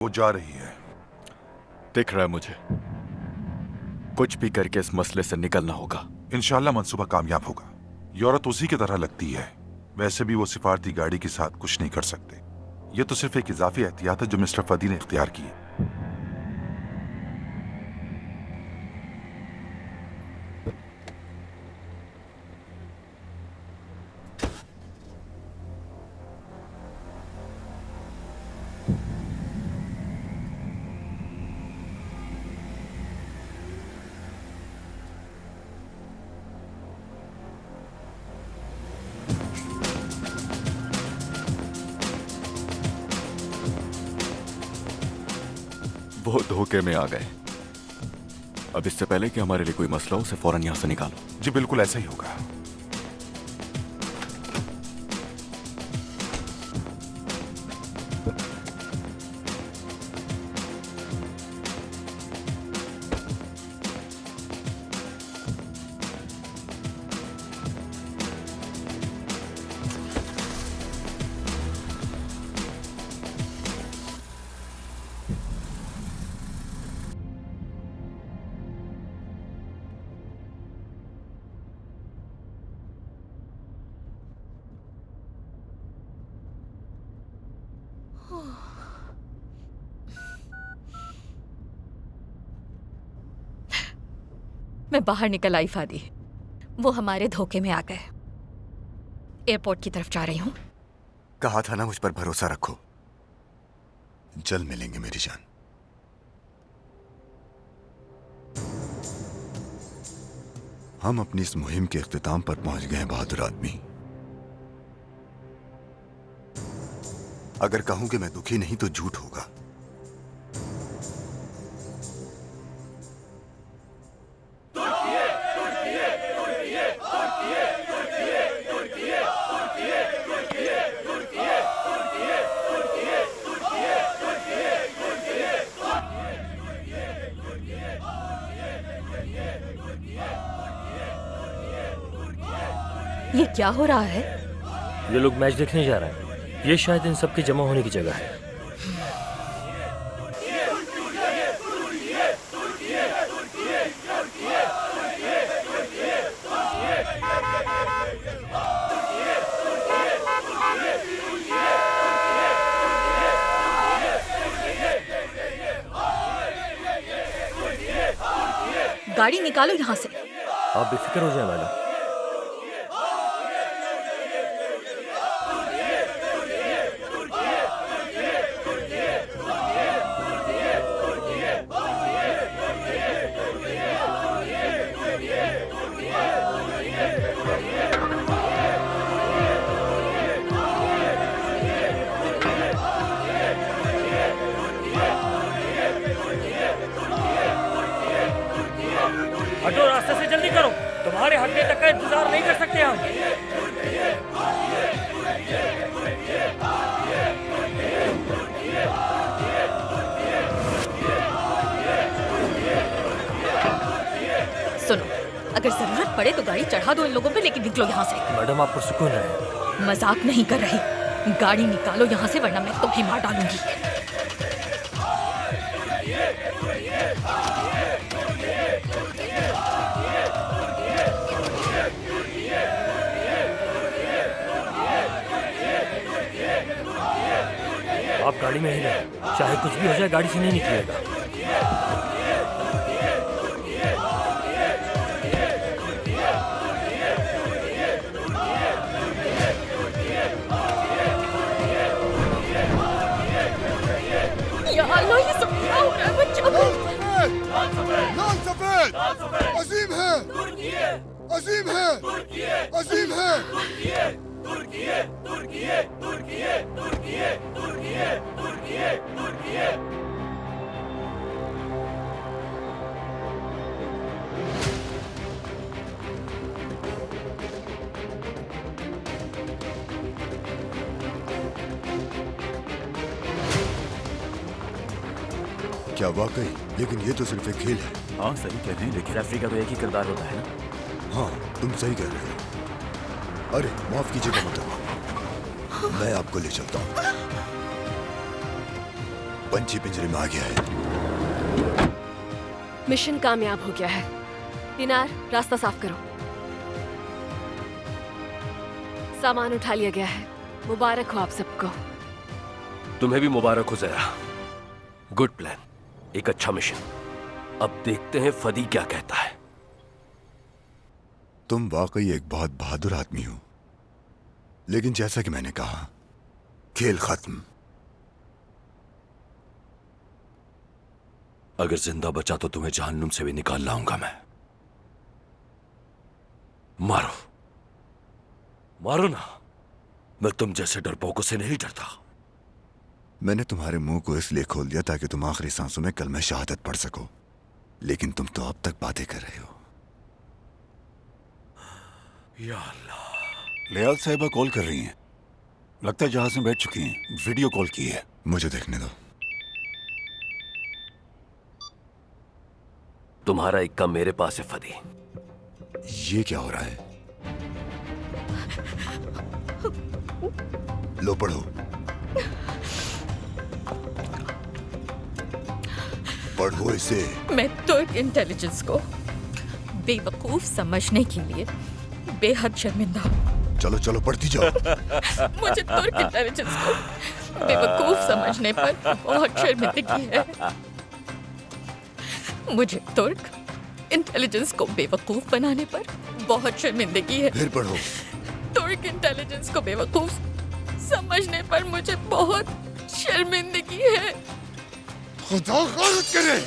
वो जा रही है। दिख रहा है मुझे। कुछ भी करके इस मसले से निकलना होगा। इंशाल्लाह मंसूबा कामयाब होगा। ये औरत उसी की तरह लगती है। वैसे भी वो सिफारती गाड़ी के साथ कुछ नहीं कर सकते। ये तो सिर्फ एक इजाफी एहतियात है जो मिस्टर फदी ने इख्तियार की है। वो धोखे में आ गए। अब इससे पहले कि हमारे लिए कोई मसला हो, उसे फौरन यहां से निकालो। जी बिल्कुल ऐसा ही होगा। मैं बाहर निकल आई फादी। वो हमारे धोखे में आ गए। एयरपोर्ट की तरफ जा रही हूँ। कहा था ना मुझ पर भरोसा रखो। जल्द मिलेंगे मेरी जान। हम अपनी इस मुहिम के इख्तिताम पर पहुंच गए हैं बहादुर आदमी। अगर कहूं कि मैं दुखी नहीं तो झूठ होगा। ये क्या हो रहा है? ये लोग मैच देखने जा रहे हैं। ये शायद इन सब के जमा होने की जगह है। गाड़ी निकालो यहाँ से। आप बेफिक्र हो जाए मैडम। हटो, रास्ते से जल्दी करो। तुम्हारे हटने तक का इंतजार नहीं कर सकते हम। सुनो, अगर जरूरत पड़े तो गाड़ी चढ़ा दो इन लोगों पे, लेकिन निकलो यहाँ से। मैडम आप पुरसुकून रहे। मजाक नहीं कर रही। गाड़ी निकालो यहाँ से वरना मैं तुम्हें मार डालूंगी। आप गाड़ी में ही रहे। चाहे कुछ भी हो जाए गाड़ी से नहीं निकलेगा। या अल्लाह, ये सब क्या हो रहा है बच्चों? लाल सफेद अजीम है, अजीम है, अजीम है। क्या वाकई? लेकिन ये तो सिर्फ एक खेल है। हाँ सही कह रहे हैं, लेकिन रेफरी का तो एक ही किरदार होता है ना। हाँ तुम सही कह रहे हो। अरे माफ कीजिएगा मतलब, मैं आपको ले चलता हूँ। पंछी पिंजरे में आ गया है। मिशन कामयाब हो गया है। दिनार, रास्ता साफ करो। सामान उठा लिया गया है। मुबारक हो आप सबको। तुम्हें भी मुबारक हो जरा। गुड प्लान, एक अच्छा मिशन। अब देखते हैं फदी क्या कहता है। तुम वाकई एक बहुत बहादुर आदमी हो, लेकिन जैसा कि मैंने कहा, खेल खत्म। अगर जिंदा बचा तो तुम्हें जहन्नुम से भी निकाल लाऊंगा मैं। मारो मारो ना, मैं तुम जैसे डरपोकों से नहीं डरता। मैंने तुम्हारे मुंह को इसलिए खोल दिया ताकि तुम आखिरी सांसों में कलमे शहादत पढ़ सको, लेकिन तुम तो अब तक बातें कर रहे हो। या अल्लाह। लियाल साहिबा कॉल कर रही हैं। लगता है जहाज में बैठ चुकी हैं। वीडियो कॉल की है। मुझे देखने दो। तुम्हारा इक्का मेरे पास है फदी। ये क्या हो रहा है? लो पढ़ो। पढ़ो इसे। मैं तुर्क इंटेलिजेंस को बेवकूफ समझने के लिए बेहद शर्मिंदा हूँ। चलो चलो पढ़ती जाओ। मुझे तुर्क इंटेलिजेंस को बेवकूफ समझने पर बहुत शर्मिंदगी है। मुझे तुर्क इंटेलिजेंस को बेवकूफ बनाने पर बहुत शर्मिंदगी है। फिर पढ़ो। तुर्क इंटेलिजेंस को बेवकूफ समझने पर मुझे बहुत शर्मिंदगी है। खुदा गलत करे।